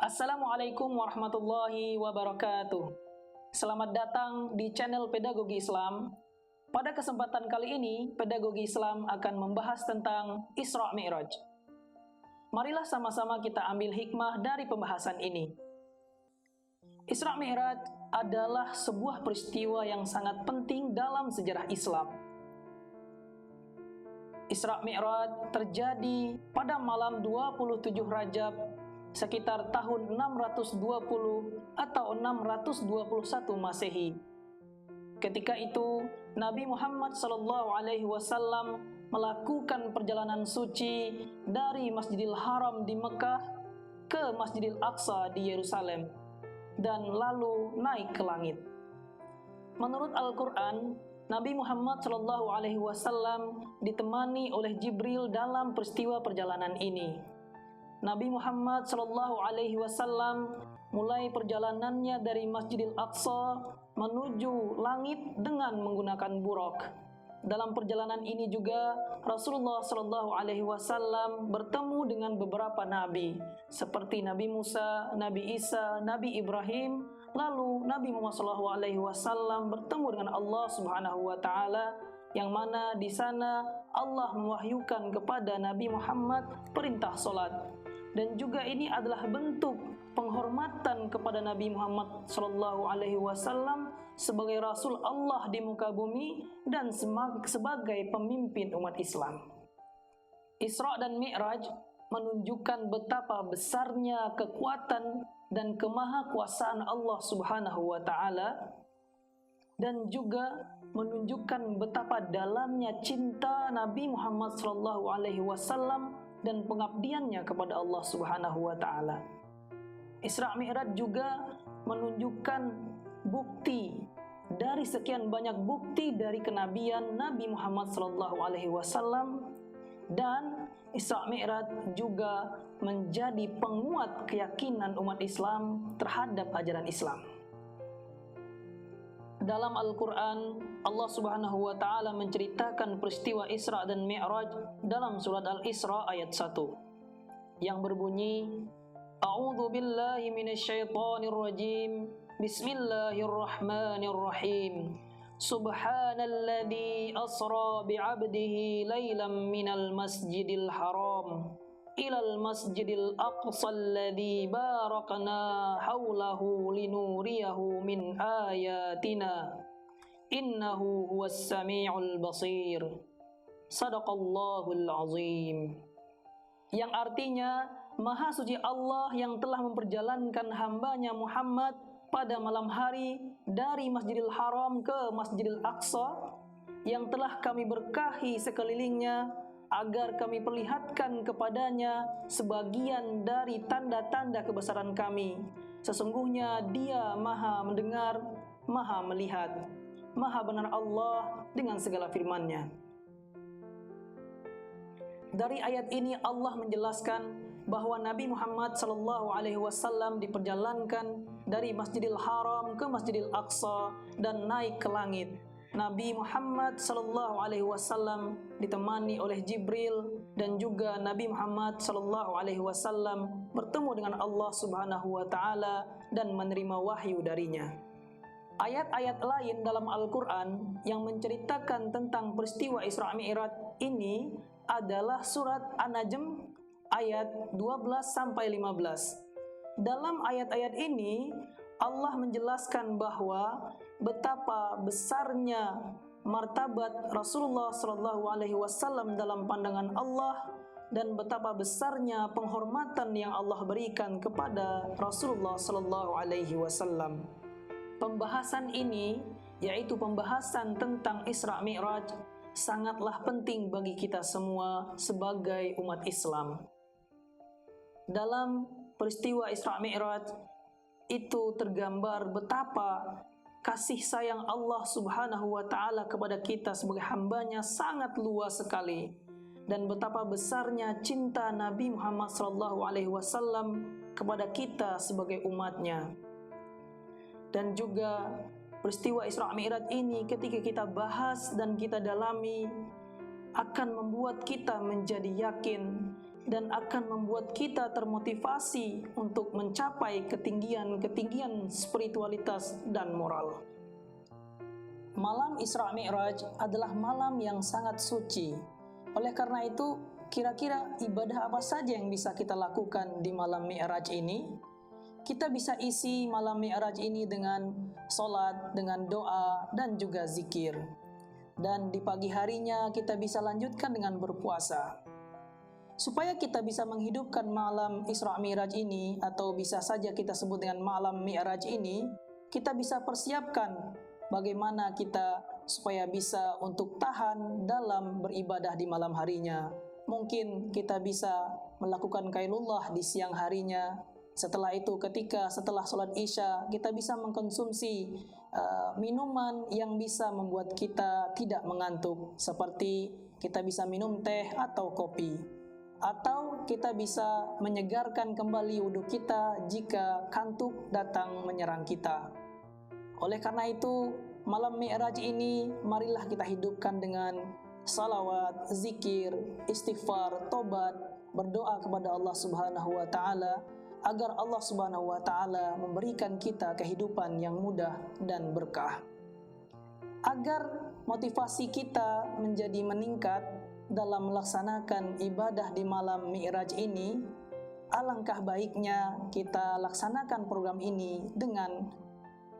Assalamualaikum warahmatullahi wabarakatuh. Selamat datang di channel Pedagogi Islam. Pada kesempatan kali ini, Pedagogi Islam akan membahas tentang Isra Mi'raj. Marilah sama-sama kita ambil hikmah dari pembahasan ini. Isra Mi'raj adalah sebuah peristiwa yang sangat penting dalam sejarah Islam. Isra Mi'raj terjadi pada malam 27 Rajab sekitar tahun 620 atau 621 Masehi. Ketika itu, Nabi Muhammad SAW melakukan perjalanan suci dari Masjidil Haram di Mekah ke Masjidil Aqsa di Yerusalem dan lalu naik ke langit. Menurut Al-Quran, Nabi Muhammad SAW ditemani oleh Jibril dalam peristiwa perjalanan ini. Nabi Muhammad SAW mulai perjalanannya dari Masjidil Aqsa menuju langit dengan menggunakan buraq. Dalam perjalanan ini juga Rasulullah SAW bertemu dengan beberapa nabi seperti Nabi Musa, Nabi Isa, Nabi Ibrahim. Lalu Nabi Muhammad SAW bertemu dengan Allah Subhanahu wa Ta'ala, yang mana di sana Allah mewahyukan kepada Nabi Muhammad perintah salat. Dan juga ini adalah bentuk penghormatan kepada Nabi Muhammad SAW sebagai Rasul Allah di muka bumi dan sebagai pemimpin umat Islam. Isra dan Mi'raj menunjukkan betapa besarnya kekuatan dan kemahakuasaan Allah Subhanahu wa Ta'ala, dan juga menunjukkan betapa dalamnya cinta Nabi Muhammad SAW dan pengabdiannya kepada Allah Subhanahu wa Ta'ala. Isra Mi'raj juga menunjukkan bukti dari sekian banyak bukti dari kenabian Nabi Muhammad SAW, dan Isra Mi'raj juga menjadi penguat keyakinan umat Islam terhadap ajaran Islam. Dalam Al-Quran, Allah Subhanahu wa Ta'ala menceritakan peristiwa Isra dan Mi'raj dalam surat Al-Isra ayat 1 yang berbunyi, A'udzu billahi minasyaitonir rajim. Bismillahirrahmanirrahim. Subhanalladzi asra bi'abdihi lailan minal masjidil haram ilal masjidil aqsa alladzi barakna haulahu linuriyahu min ayatina innahu huwas sami'ul basir. Sadaqallahul azim. Yang artinya, Maha Suci Allah yang telah memperjalankan hambanya Muhammad pada malam hari dari Masjidil Haram ke Masjidil Aqsa, yang telah kami berkahi sekelilingnya agar kami perlihatkan kepadanya sebagian dari tanda-tanda kebesaran kami. Sesungguhnya Dia Maha mendengar, Maha melihat. Maha benar Allah dengan segala firman-Nya. Dari ayat ini Allah menjelaskan bahwa Nabi Muhammad SAW diperjalankan dari Masjidil Haram ke Masjidil Aqsa dan naik ke langit. Nabi Muhammad SAW ditemani oleh Jibril, dan juga Nabi Muhammad SAW bertemu dengan Allah Subhanahu wa Ta'ala dan menerima wahyu darinya. Ayat-ayat lain dalam Al-Quran yang menceritakan tentang peristiwa Isra Mi'raj ini adalah surat An-Najm ayat 12-15. Dalam ayat-ayat ini Allah menjelaskan bahwa betapa besarnya martabat Rasulullah SAW dalam pandangan Allah, dan betapa besarnya penghormatan yang Allah berikan kepada Rasulullah SAW. Pembahasan ini, yaitu pembahasan tentang Isra Mi'raj, sangatlah penting bagi kita semua sebagai umat Islam. Dalam peristiwa Isra Mi'raj itu tergambar betapa kasih sayang Allah Subhanahu wa Ta'ala kepada kita sebagai hambanya sangat luas sekali, dan betapa besarnya cinta Nabi Muhammad SAW kepada kita sebagai umatnya. Dan juga peristiwa Isra Mi'raj ini ketika kita bahas dan kita dalami akan membuat kita menjadi yakin dan akan membuat kita termotivasi untuk mencapai ketinggian-ketinggian spiritualitas dan moral. Malam Isra Mi'raj adalah malam yang sangat suci. Oleh karena itu, kira-kira ibadah apa saja yang bisa kita lakukan di malam Mi'raj ini? Kita bisa isi malam Mi'raj ini dengan sholat, dengan doa, dan juga zikir. Dan di pagi harinya kita bisa lanjutkan dengan berpuasa. Supaya kita bisa menghidupkan malam Isra Mi'raj ini, atau bisa saja kita sebut dengan malam Mi'raj ini, kita bisa persiapkan bagaimana kita supaya bisa untuk tahan dalam beribadah di malam harinya. Mungkin kita bisa melakukan qailullah di siang harinya. Setelah itu setelah sholat isya, kita bisa mengkonsumsi minuman yang bisa membuat kita tidak mengantuk, seperti kita bisa minum teh atau kopi. Atau kita bisa menyegarkan kembali wudhu kita jika kantuk datang menyerang kita. Oleh karena itu, malam Mi'raj ini marilah kita hidupkan dengan salawat, zikir, istighfar, tobat, berdoa kepada Allah Subhanahu wa Ta'ala agar Allah Subhanahu wa Ta'ala memberikan kita kehidupan yang mudah dan berkah. Agar motivasi kita menjadi meningkat dalam melaksanakan ibadah di malam Mi'raj ini, alangkah baiknya kita laksanakan program ini dengan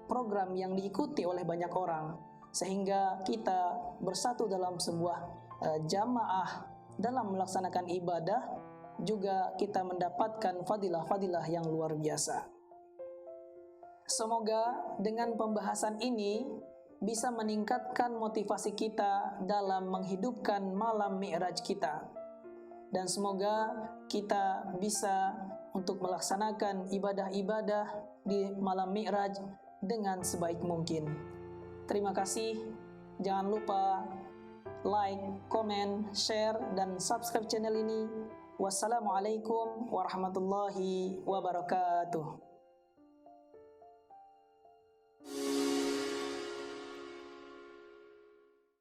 program yang diikuti oleh banyak orang, sehingga kita bersatu dalam sebuah jamaah dalam melaksanakan ibadah, juga kita mendapatkan fadilah-fadilah yang luar biasa. Semoga dengan pembahasan ini bisa meningkatkan motivasi kita dalam menghidupkan malam Mi'raj kita. Dan semoga kita bisa untuk melaksanakan ibadah-ibadah di malam Mi'raj dengan sebaik mungkin. Terima kasih. Jangan lupa like, komen, share, dan subscribe channel ini. Wassalamualaikum warahmatullahi wabarakatuh.